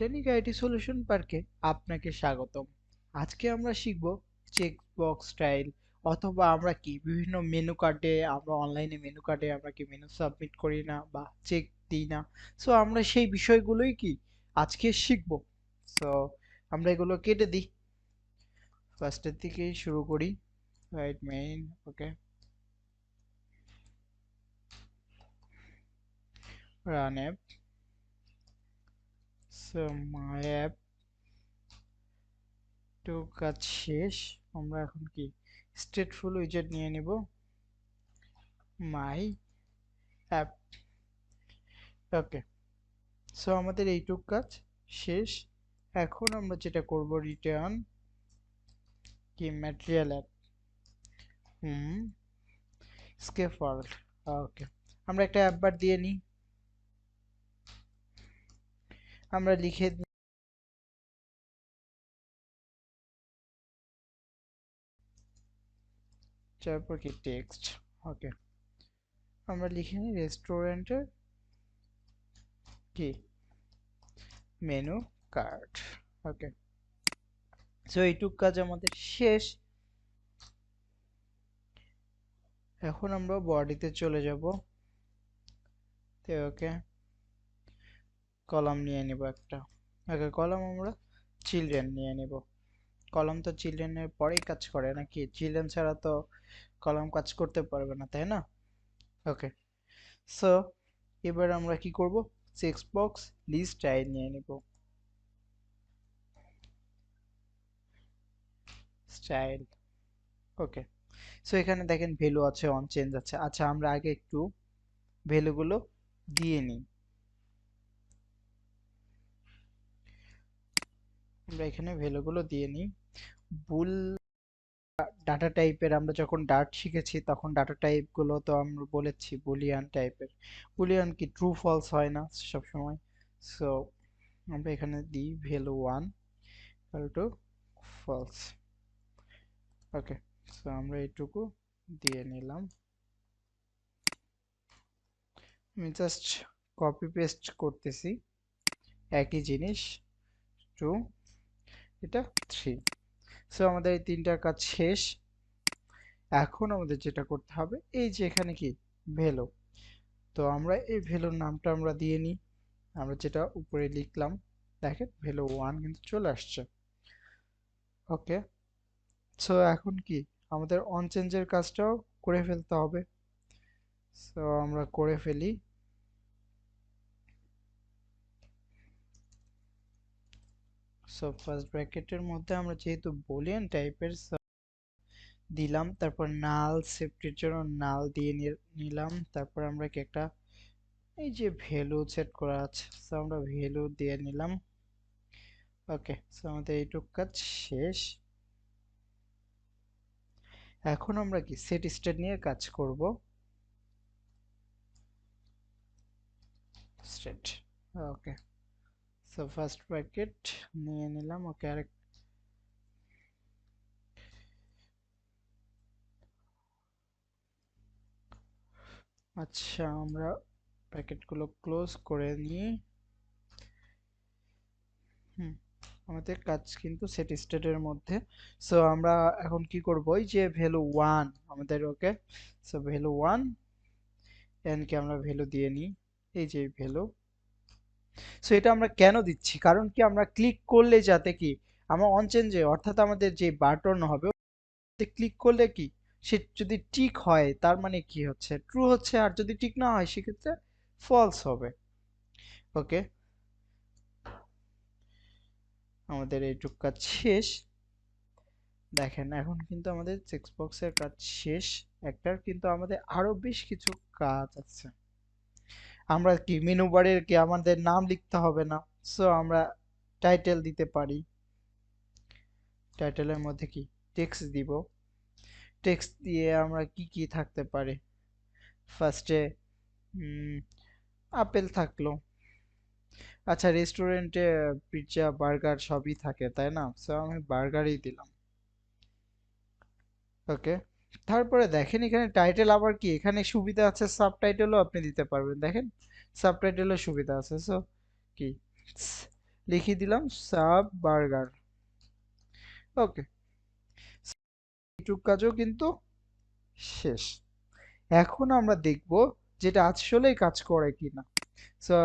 পেন্টানিক IT solution পার্কে আপনাকে স্বাগতম। আজকে আমরা শিখব চেকবক্স স্টাইল, অথবা আমরা কি বিভিন্ন মেনু কার্ডে, আমরা অনলাইনে মেনু কার্ডে আমরা কি মেনু সাবমিট করি না বা চেক দিই না। সো আমরা সেই বিষয়গুলোই কি আজকে শিখব। সো আমরা এগুলো কেটে দিই, ফার্স্টের দিকেই শুরু করি। Right main, okay, run app, so my app তো কাজ শেষ। আমরা এখন কি স্টেটফুল উইজেট নিয়ে নিব, মাই অ্যাপ। ওকে, সো আমাদের এইটুক কাজ শেষ। এখন আমরা যেটা করব, রিটার্ন কি ম্যাটেরিয়াল অ্যাপ, হুম, স্কেফোল্ড। ওকে, আমরা একটা অ্যাপ বার দিয়ে নিই। আমরা লিখে দিই, তারপর কি টেক্সট। ওকে, আমরা লিখে নিই রেস্টুরেন্টের কি মেনু কার্ড। ওকে, সো এইটুক কাজ আমাদের শেষ। এখন আমরা বডিতে চলে যাব। তো ওকে, কলাম নিয়ে নিব একটা। ওকে, কলাম আমরা চিলড্রেন নিয়ে নিব। কলাম তো চিলড্রেনের পরেই কাজ করে নাকি? চিলড্রেন ছাড়া তো কলাম কাজ করতে পারবে না, তাই না? ওকে, সো এবার আমরা কি করব, চেক বক্স লিস্ট স্টাইল নিয়ে নিব। স্টাইল, ওকে, সো এখানে দেখেন ভ্যালু আছে, অন চেঞ্জ আছে। আচ্ছা, আমরা আগে একটু ভ্যালুগুলো দিয়ে নিই। আমরা এখানে ভ্যালুগুলো দিয়ে নিই। বুল ডাটা টাইপের, আমরা যখন ডাট শিখেছি তখন ডাটা টাইপ গুলো তো আমরা বলেছি বুলিয়ান টাইপের। বুলিয়ান কি ট্রু ফলস হয় না সব সময়। সো আমরা এখানে দিই value 1 equal to false. Okay, so আমরা এইটুকু দিয়ে নিলাম। আমি জাস্ট কপি পেস্ট করতেছি একই জিনিস, 2, এটা 3। সো আমাদের এই তিনটার কাজ শেষ। এখন আমাদের যেটা করতে হবে, এই যে এখানে কি ভ্যালু, তো আমরা এই ভ্যালুর নামটা আমরা দিয়ে নিই। আমরা যেটা উপরে লিখলাম, দেখেন ভ্যালু 1 কিন্তু চলে আসছে। ওকে, সো এখন কি আমাদের অন চেঞ্জের কাজটাও করে ফেলতে হবে। সো আমরা করে ফেলি। সো ফার্স্ট ব্র্যাকেটের মধ্যে আমরা যেহেতু বুলিয়ান টাইপের দিলাম, তারপর নাল সেফটির জন্য নাল দিয়ে নিলাম। তারপর আমরা কি একটা এই যে ভ্যালু সেট করা আছে, সো আমরা ভ্যালু দিয়ে নিলাম। ওকে, সো আমাদের এইটুক কাজ শেষ। এখন আমরা কি সেট স্টেট নিয়ে কাজ করব। স্টেট, ওকে, সো ফার্স্ট ব্র্যাকেট নিয়ে নিলাম। ওকে, আরেক, আচ্ছা, আমরা ব্র্যাকেটগুলো ক্লোজ করে নিই। হুম, আমাদের কাজ কিন্তু সেট স্টেটের মধ্যে। সো আমরা এখন কি করব, এই যে ভ্যালু 1 আমাদের, ওকে, সো ভ্যালু 1 এন কে আমরা ভ্যালু দিয়ে নিই, এই যে ভ্যালু। সো এটা আমরা কেন দিচ্ছি, কারণ কি আমরা ক্লিক করলে যাতে কি আমরা অন চেঞ্জে, অর্থাৎ আমাদের যে বাটন হবে ক্লিক করলে কি সে যদি টিক হয় তার মানে কি হচ্ছে ট্রু হচ্ছে, আর যদি টিক না হয় সেক্ষেত্রে ফলস হবে। ওকে, আমাদের এইটুক কাজ শেষ। দেখেন এখন কিন্তু আমাদের চেকবক্সের কাজ শেষ একটার, কিন্তু আমাদের আরো বেশ কিছু কাজ আছে। আমরা কি মেনু বারের কি আমাদের নাম লিখতে হবে না, সো আমরা টাইটেল দিতে পারি। টাইটেলের মধ্যে কি টেক্সট দিব। টেক্সট দিয়ে আমরা কি কি থাকতে পারে, ফার্স্টে আপেল থাকলো। আচ্ছা, রেস্টুরেন্টে পিৎজা বার্গার সবই থাকে তাই না, সো আমি বার্গারই দিলাম। ওকে, তারপরে দেখেন এখানে টাইটেল আবার কি এখানে সুবিধা আছে, সাবটাইটেলও আপনি দিতে পারবেন। দেখেন সাবটাইটেলের সুবিধা আছে। সো কি লিখে দিলাম সাব বার্গার। ওকে, এইটুক কাজও কিন্তু শেষ। এখন আমরা দেখব যেটা আসলেই কাজ করে কিনা। সো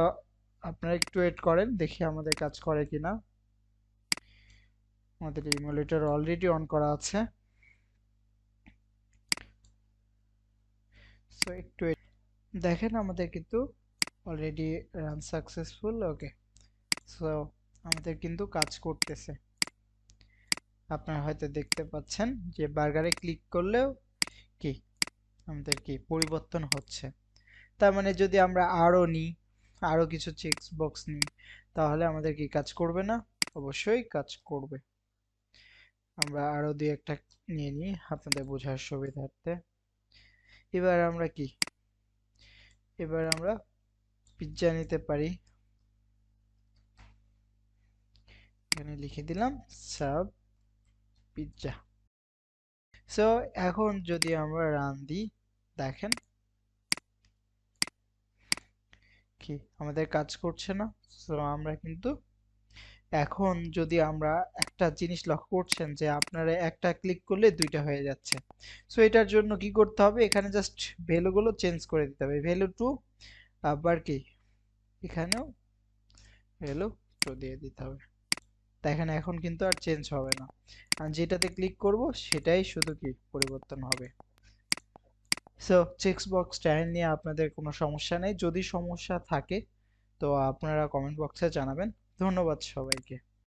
আপনারা একটু ওয়েট করেন, দেখি আমাদের কাজ করে কিনা। আমাদের ইমুলেটর অলরেডি অন করা আছে। সো একটু দেখেন আমাদের কিন্তু অলরেডি রান সাকসেসফুল। ওকে, সো আমাদের কিন্তু কাজ করতেছে। আপনারা হয়তো দেখতে পাচ্ছেন যে বার্গারে ক্লিক করলেও কি আমাদের কি পরিবর্তন হচ্ছে। তার মানে যদি আমরা আরো নিই, আরো কিছু চেক বক্স নিই, তাহলে আমাদের কি কাজ করবে না? অবশ্যই কাজ করবে। আমরা আরো দুই একটা নিয়ে নিই আপনাদের বোঝার সুবিধার্থে। এবার আমরা কি, এবার আমরা পিৎজা নিতে পারি। এখানে লিখে দিলাম সাব পিৎজা। সো এখন যদি আমরা রান দিই, দেখেন কি আমাদের কাজ করছে না। সো আমরা কিন্তু এখন যদি আমরা একটা জিনিস লক্ষ্য করছেন যে আপনারা একটা ক্লিক করলে দুইটা হয়ে যাচ্ছে। সো এটার জন্য কি করতে হবে, এখানে জাস্ট ভ্যালুগুলো চেঞ্জ করে দিতে হবে। ভ্যালু টু, আবার কি এখানেও ভ্যালু টু দিয়ে দিতে হবে। দেখেন এখন কিন্তু আর চেঞ্জ হবে না, আর যেটাতে ক্লিক করব সেটাই শুধু কি পরিবর্তন হবে। সো চেক বক্স স্টাইল নিয়ে আপনাদের কোনো সমস্যা নেই। যদি সমস্যা থাকে তো আপনারা কমেন্ট বক্সে জানাবেন। ধন্যবাদ সবাইকে।